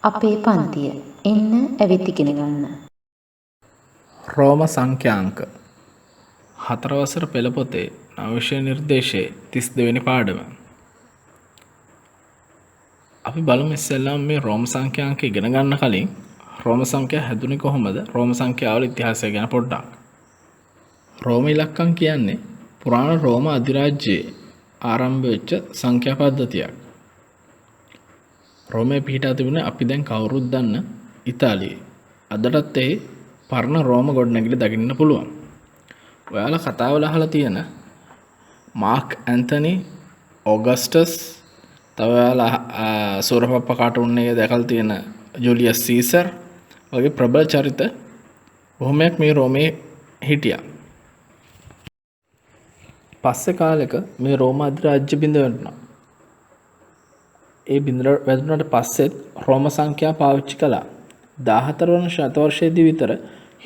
අපේ පන්තිය එන්න ඇවිත් ඉගෙන ගන්න. රෝම සංඛ්‍යාංක 4 වසර පෙළ පොතේ නවවිෂය නිර්දේශයේ 32 වෙනි පාඩම. අපි බලමු ඉස්සෙල්ලාම මේ රෝම සංඛ්‍යාංක ඉගෙන ගන්න කලින් රෝම සංඛ්‍යා හැදුනේ කොහොමද? රෝම සංඛ්‍යාවල ඉතිහාසය ගැන පොඩ්ඩක්. රෝම ඉලක්කම් කියන්නේ පුරාණ රෝම අධිරාජ්‍යයේ ආරම්භ වෙච්ච සංඛ්‍යා පද්ධතියක්. රෝමයේ පිහිටා තිබුණේ අපි දැන් කවුරුත් දන්න ඉතාලියේ. අදටත් ඒ පරණ රෝම ගොඩනැගිලි දකින්න පුළුවන්. ඔයාලා කතාවල අහලා තියෙන මාක් ඇන්තනි, ඔගස්ටස්, තව ඔයාලා සූරපප්පා කාටුන් එකේ දැකලා තියෙන ජුලියස් සීසර් වගේ ප්‍රබල චරිත බොහොමයක් මේ රෝමේ හිටියා. පස්සේ කාලෙක මේ රෝම අධිරාජ්‍ය බිඳ වැටුණා. ඒ බිඳ වැටුණාට පස්සෙත් රෝම සංඛ්‍යා පාවිච්චි කළා. 14 වන ශතවර්ෂයේදී විතර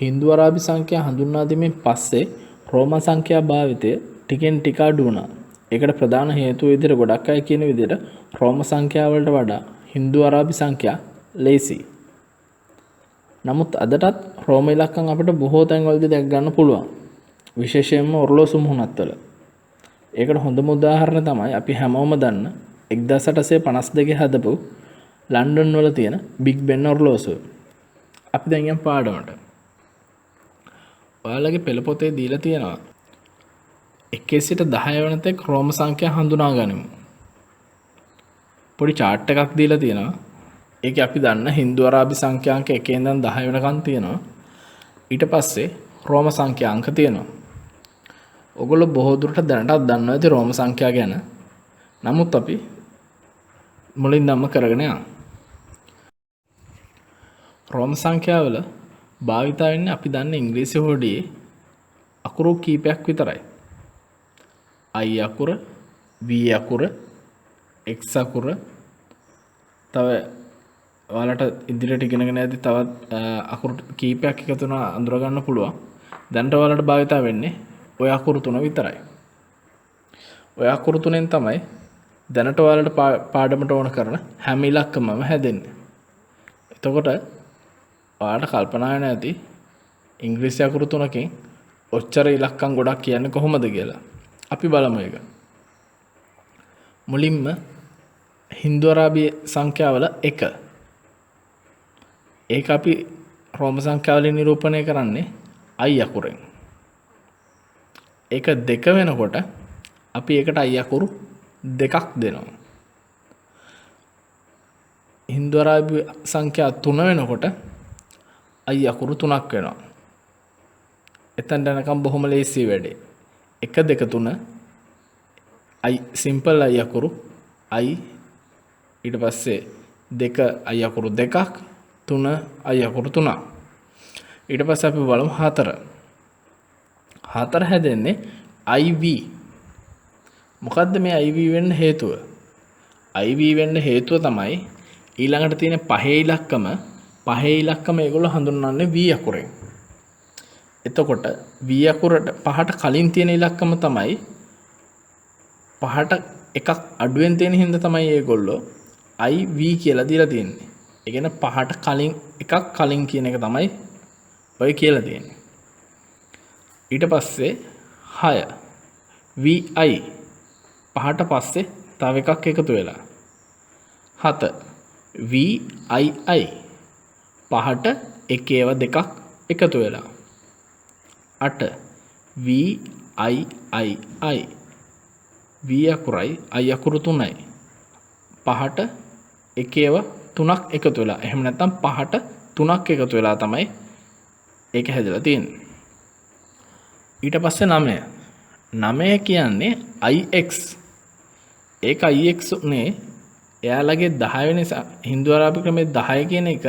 හින්දු අරාබි සංඛ්‍යා හඳුන්වා දීමෙන් පස්සේ රෝම සංඛ්‍යා භාවිතය ටිකෙන් ටික අඩු වුණා. ඒකට ප්‍රධාන හේතුව විදිහට ගොඩක් අය කියන විදිහට රෝම සංඛ්‍යා වලට වඩා හින්දු අරාබි සංඛ්‍යා ලේසි. නමුත් අදටත් රෝම ඉලක්කම් අපිට බොහෝ තැන්වලදී දැක ගන්න පුළුවන්. විශේෂයෙන්ම ඔරලෝසු මුහුණත්වල. ඒකට හොඳම උදාහරණ තමයි අපි හැමෝම දන්න 1852 හදපු ලන්ඩන් වල තියෙන බිග් බෙන් ඔරලෝසුව. අපි දැන් යම් පාඩමට. ඔයාලගේ පෙළ පොතේ දීලා තියෙනවා 1 සිට 10 වෙනතෙක් රෝම සංඛ්‍යා හඳුනා ගනිමු. පොඩි chart එකක් දීලා තියෙනවා. ඒකේ අපි දන්න හින්දු අරාබි සංඛ්‍යාංක 1 ඉඳන් 10 වෙනකන් තියෙනවා. ඊට පස්සේ රෝම සංඛ්‍යාංක තියෙනවා. ඔගොල්ලෝ බොහෝ දුරට දැනටත් දන්නවා ඇති රෝම සංඛ්‍යා ගැන. නමුත් අපි මුලින් ධම්ම කරගෙන යමු. රෝම සංඛ්‍යාවල භාවිතා වෙන්නේ අපි දන්න ඉංග්‍රීසි හොඩියේ අකුරු කීපයක් විතරයි. I අකුර, V අකුර, X අකුර, තව ඔයාලට ඉදිරියට ඉගෙනගෙන යද්දි තවත් අකුරු කීපයක් එකතු වෙනවා අඳුර ගන්න පුළුවන්. දැනට ඔයාලට භාවිතා වෙන්නේ ඔය අකුරු තුන විතරයි. ඔය අකුරු තුනෙන් තමයි දැනට ඔයාලට පාඩමට ඕන කරන හැම ඉලක්කමම හැදෙන්නේ. එතකොට ඔයාලට කල්පනා වෙන ඇති ඉංග්‍රීසි අකුරු තුනකින් ඔච්චර ඉලක්කම් ගොඩක් කියන්නේ කොහොමද කියලා. අපි බලමු ඒක. මුලින්ම හින්දු අරාබි සංඛ්‍යාවල 1. ඒක අපි රෝම සංඛ්‍යාවලින් නිරූපණය කරන්නේ I අකුරෙන්. ඒක 2 වෙනකොට අපි ඒකට I අකුරු 2ක් දෙනවා. හින්දු අරාබි සංඛ්‍යා 3 වෙනකොට I අකුරු 3ක් වෙනවා. එතන යනකම් බොහොම ලේසි වැඩේ. 1 2 3 I simple I අකුරු I, ඊට පස්සේ 2 I අකුරු 2ක්, 3 I අකුරු 3ක්. ඊට පස්සේ අපි බලමු 4. 4 හැදෙන්නේ IV. මොකද්ද මේ IV වෙන්න හේතුව? IV වෙන්න හේතුව තමයි ඊළඟට තියෙන පහේ ඉලක්කම ඒගොල්ලෝ හඳුන්වන්නේ V අකුරෙන්. එතකොට V අකුරට පහට කලින් තියෙන ඉලක්කම තමයි පහට එකක් අඩුවෙන් තියෙන හින්දා තමයි ඒගොල්ලෝ IV කියලා දීලා තියෙන්නේ. ඒ කියන්නේ පහට කලින් එකක් කලින් කියන එක තමයි ඔය කියලා තියෙන්නේ. ඊට පස්සේ 6 VI පහට පස්සේ තව එකක් එකතු වෙලා 7 VII පහට එකේව දෙකක් එකතු වෙලා 8 VIII V අකුරයි I අකුරු 3යි පහට එකේව 3ක් එකතු වෙලා, එහෙම නැත්නම් පහට 3ක් එකතු වෙලා තමයි ඒක හැදලා තියෙන්නේ. ඊට පස්සේ 9 කියන්නේ IX. ඒක IX උනේ එයාලගේ 10 වෙනි හින්දු අරාබි ක්‍රමයේ 10 කියන එක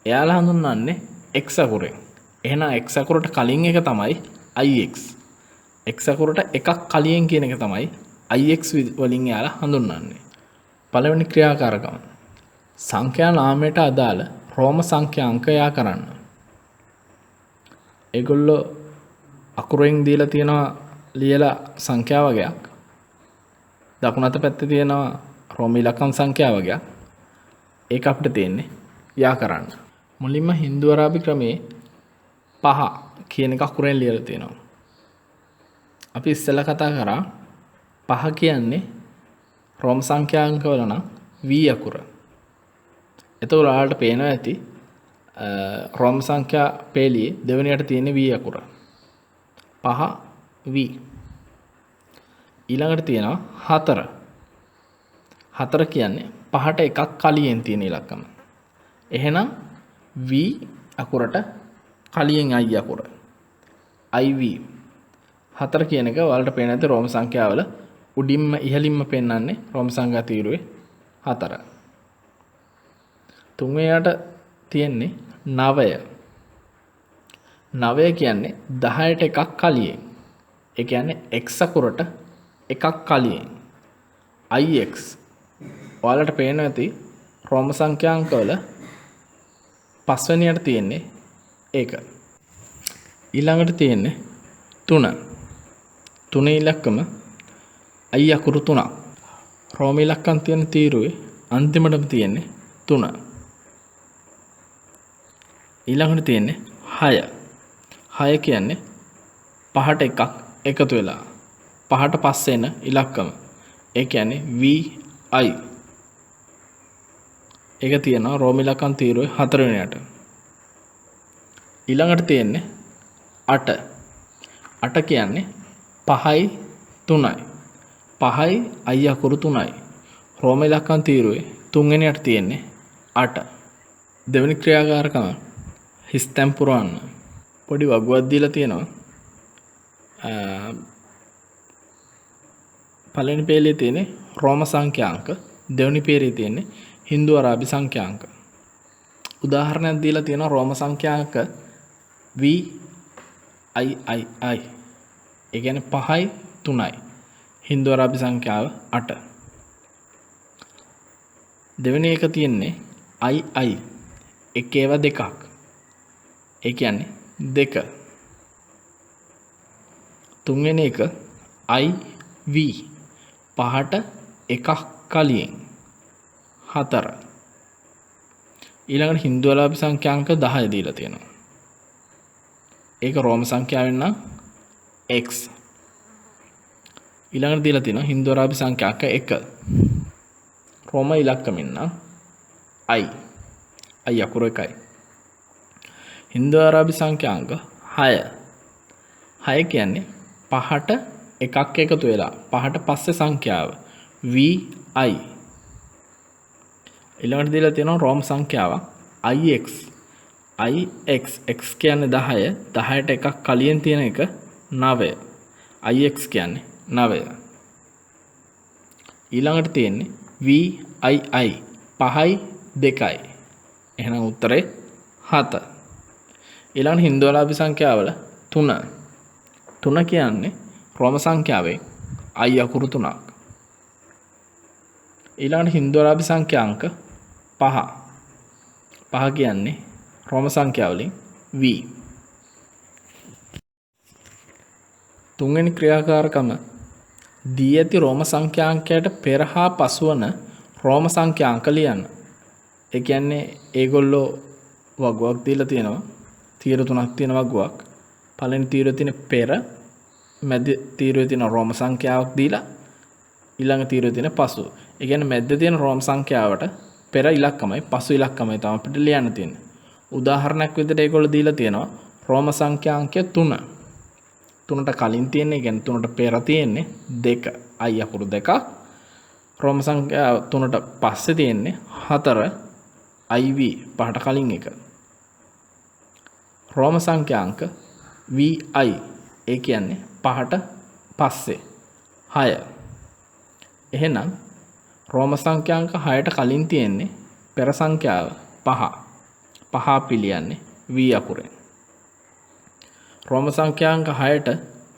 එයාලා හඳුන්වන්නේ X අකුරෙන්. එහෙනම් X අකුරට කලින් එක තමයි IX. X අකුරට එකක් කලින් කියන එක තමයි IX වලින් එයාලා හඳුන්වන්නේ. පළවෙනි ක්‍රියාකාරකම සංඛ්‍යා නාමයට අදාළ රෝම සංඛ්‍යාංක යා කරන්න. ඒගොල්ලෝ අකුරෙන් දීලා තියෙනවා ලියලා සංඛ්‍යා වගයක්. දකුණු අත පැත්තේ තියෙනවා රෝම ඉලක්කම් සංඛ්‍යා වගයක්. ඒක අපිට තියෙන්නේ යා කරන්න. මුලින්ම හින්දු අරාබි ක්‍රමයේ 5 කියන එක අකුරෙන් ලියලා තියෙනවා. අපි ඉස්සෙල්ලා කතා කරා 5 කියන්නේ රෝම සංඛ්‍යාංක වල නම් V අකුර. එතකොට ඔයාලට පේනවා ඇති රෝම සංඛ්‍යා පේලියේ දෙවෙනියට තියෙන V අකුර. 5 V. ඊළඟට තියෙනවා 4. 4 කියන්නේ 5ට එකක් කලියෙන් තියෙන ඉලක්කම. එහෙනම් V අකුරට කලියෙන් I අකුර. IV. 4 කියන එක ඔයාලට පේන ඇති රෝම සංඛ්‍යාවල උඩින්ම ඉහළින්ම පෙන්වන්නේ රෝම සංඛ්‍යා තීරුවේ 4. තුන්වෙනියට තියෙන්නේ 9. 9 කියන්නේ 10ට එකක් කලියෙන්. ඒ කියන්නේ x අකුරට එකක් කලියෙන්. IX. ඔයාලට පේන ඇති රෝම සංඛ්‍යාංක වල 5 වෙනියට තියෙන්නේ ඒක. ඊළඟට තියෙන්නේ 3. 3 ඉලක්කම I අකුරු 3ක්. රෝම ඉලක්කම් තියෙන තීරුවේ අන්තිමටම තියෙන්නේ 3. ඊළඟට තියෙන්නේ 6. 6 කියන්නේ 5ට එකක් එකතු වෙලා 5ට පස්සේ එන ඉලක්කම. ඒ කියන්නේ VI. ඒක තියෙනවා රෝම ඉලක්කම් තීරුවේ 4 වෙනියට. ඊළඟට තියෙන්නේ 8. 8 කියන්නේ 5යි 3යි. 5යි I අකුරු 3යි. රෝම ඉලක්කම් තීරුවේ 3 වෙනියට තියෙන්නේ 8. දෙවෙනි ක්‍රියාකාරකම හිස්තැන් පුරවන්න. පොඩි වගුවක් දීලා තියෙනවා. පළවෙනි පේලියේ තියෙන්නේ රෝම සංඛ්‍යාංක, දෙවෙනි පේලියේ තියෙන්නේ හින්දු අරාබි සංඛ්‍යාංක. උදාහරණයක් දීලා තියෙනවා රෝම සංඛ්‍යාංක VIII. ඒ කියන්නේ 5යි 3යි. හින්දු අරාබි සංඛ්‍යාව 8. දෙවෙනි එක තියෙන්නේ II. එක ඒවා දෙකක්. ඒ කියන්නේ 2. තුන්වෙනි එක IV. 5ට එකක් කලියෙන් 4. ඊළඟට හින්දු අරාබි සංඛ්‍යාංක 10 දීලා තියෙනවා. ඒක රෝම සංඛ්‍යාවෙන් නම් X. ඊළඟට දීලා තියෙනවා හින්දු අරාබි සංඛ්‍යාංක 1. රෝම ඉලක්කමින් නම් I. I අකුර 1යි. හින්දු අරාබි සංඛ්‍යාංක 6. 6 කියන්නේ 5ට එකක් එකතු වෙලා 5ට පස්සේ සංඛ්‍යාව VI. ඊළඟට දීලා තියෙනවා රෝම සංඛ්‍යාවක් IX. X කියන්නේ 10. 10ට එකක් කලියෙන් තියෙන එක 9. IX කියන්නේ 9. ඊළඟට තියෙන්නේ VII. 5යි 2යි. එහෙනම් උත්තරේ 7. ඊළඟ හින්දු අරාබි සංඛ්‍යාවල 3. 3 කියන්නේ රෝම සංඛ්‍යාවේ I අකුරු 3ක්. ඊළඟ හින්දු අරාබි සංඛ්‍යාංක 5. 5 කියන්නේ රෝම සංඛ්‍යාවලින් V. තුන්වෙනි ක්‍රියාකාරකම දී ඇති රෝම සංඛ්‍යාංකයට පෙර හා පසුවන රෝම සංඛ්‍යාංක ලියන්න. ඒ කියන්නේ ඒගොල්ලෝ වගුවක් දීලා තියෙනවා. තීර 3ක් තියෙන වගුවක්. පළවෙනි තීරය තියෙන පෙර, මැද තීරය තියෙන රෝම සංඛ්‍යාවක් දීලා ඊළඟ තීරය තියෙන පසු. ඒ කියන්නේ මැද තියෙන රෝම සංඛ්‍යාවට පෙර ඉලක්කමයි පසු ඉලක්කමයි තමයි අපිට ලියන්න තියෙන්නේ. උදාහරණයක් විදිහට ඒගොල්ලෝ දීලා තියෙනවා රෝම සංඛ්‍යාංකය 3. 3ට කලින් තියෙන්නේ, කියන්නේ 3ට පෙර තියෙන්නේ 2. I අකුරු 2ක්. රෝම සංඛ්‍යා 3ට පස්සේ තියෙන්නේ 4. IV 5ට කලින් එක. රෝම සංඛ්‍යාංක VI. ඒ කියන්නේ 5ට පස්සේ 6. එහෙනම් රෝම සංඛ්‍යාංක 6ට කලින් තියෙන්නේ පෙර සංඛ්‍යාව 5. 5 පිළියන්නේ V අකුරෙන්. රෝම සංඛ්‍යාංක 6ට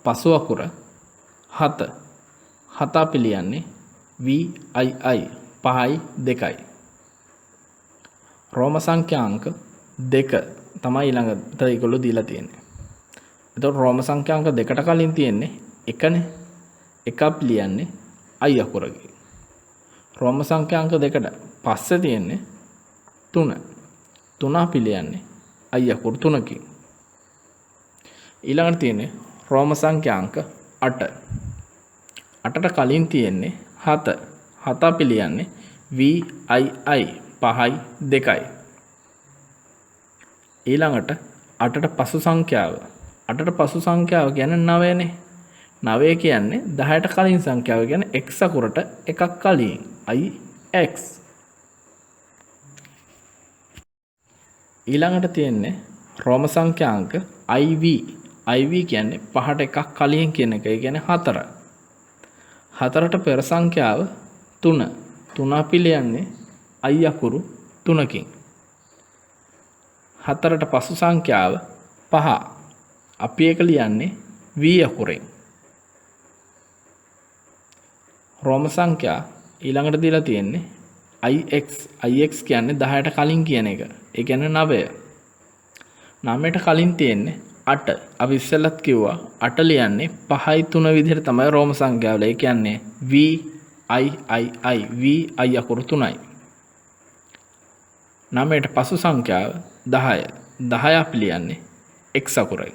පසු අකුර 7. 7 පිළියන්නේ VII. 5යි 2යි. රෝම සංඛ්‍යාංක 2 තමයි ඊළඟට ඒගොල්ලෝ දීලා තියෙන්නේ. එතකොට රෝම සංඛ්‍යාංක 2ට කලින් තියෙන්නේ 1නේ. 1 පිළියන්නේ I අකුරකින්. රෝම සංඛ්‍යාංක 2ට පස්සේ තියෙන්නේ 3. 3 පිළියන්නේ i අකුරු 3කින්. ඊළඟට තියෙන්නේ රෝම සංඛ්‍යාංක 8. 8ට කලින් තියෙන්නේ 7. 7 පිළියන්නේ VII 5යි 2යි. ඊළඟට 8ට පසු සංඛ්‍යාව. 8ට පසු සංඛ්‍යාව කියන්නේ 9නේ. 9 කියන්නේ 10ට කලින් සංඛ්‍යාව කියන්නේ x අකුරට එකක් කලින් ix. ඊළඟට තියෙන්නේ රෝම සංඛ්‍යාංක IV. IV කියන්නේ 5ට එකක් කලින් කියන එක. ඒ කියන්නේ 4. 4ට පෙර සංඛ්‍යාව 3. 3 පිළියන්නේ i අකුරු 3කින්. 4ට පසු සංඛ්‍යාව 5. අපි ඒක ලියන්නේ v අකුරෙන්. රෝම සංඛ්‍යා ඊළඟට දීලා තියෙන්නේ ix. ix කියන්නේ 10ට කලින් කියන එක. ඒ කියන්නේ 9. 9ට කලින් තියෙන්නේ 8. අපි ඉස්සෙල්ලත් කිව්වා 8 ලියන්නේ 5යි 3 විදිහට තමයි රෝම සංඛ්‍යාවල. ඒ කියන්නේ VII VI අකුරු 3යි. 9ට පසු සංඛ්‍යාව 10. 10 අපි ලියන්නේ x අකුරයි.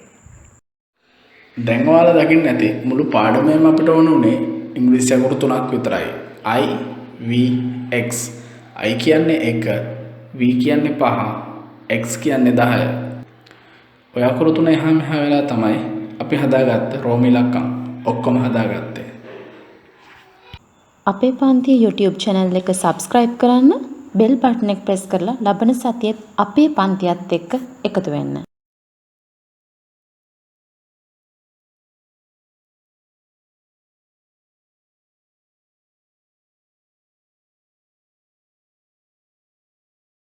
දැන් ඔයාලා දකින්න ඇති මුළු පාඩමේම අපිට ඕන උනේ ඉංග්‍රීසි අකුරු 3ක් විතරයි. I V X. I කියන්නේ 1, V කියන්නේ 5, X කියන්නේ 10. ඔය අකුරු තුන එහා මෙහා වෙලා තමයි අපි හදාගත්ත රෝම ඉලක්කම් ඔක්කොම හදාගත්තේ. අපේ පන්තිය YouTube channel එක subscribe කරන්න, bell button එක press කරලා ලබන සතියේ අපේ පන්තියත් එක්ක එකතු වෙන්න.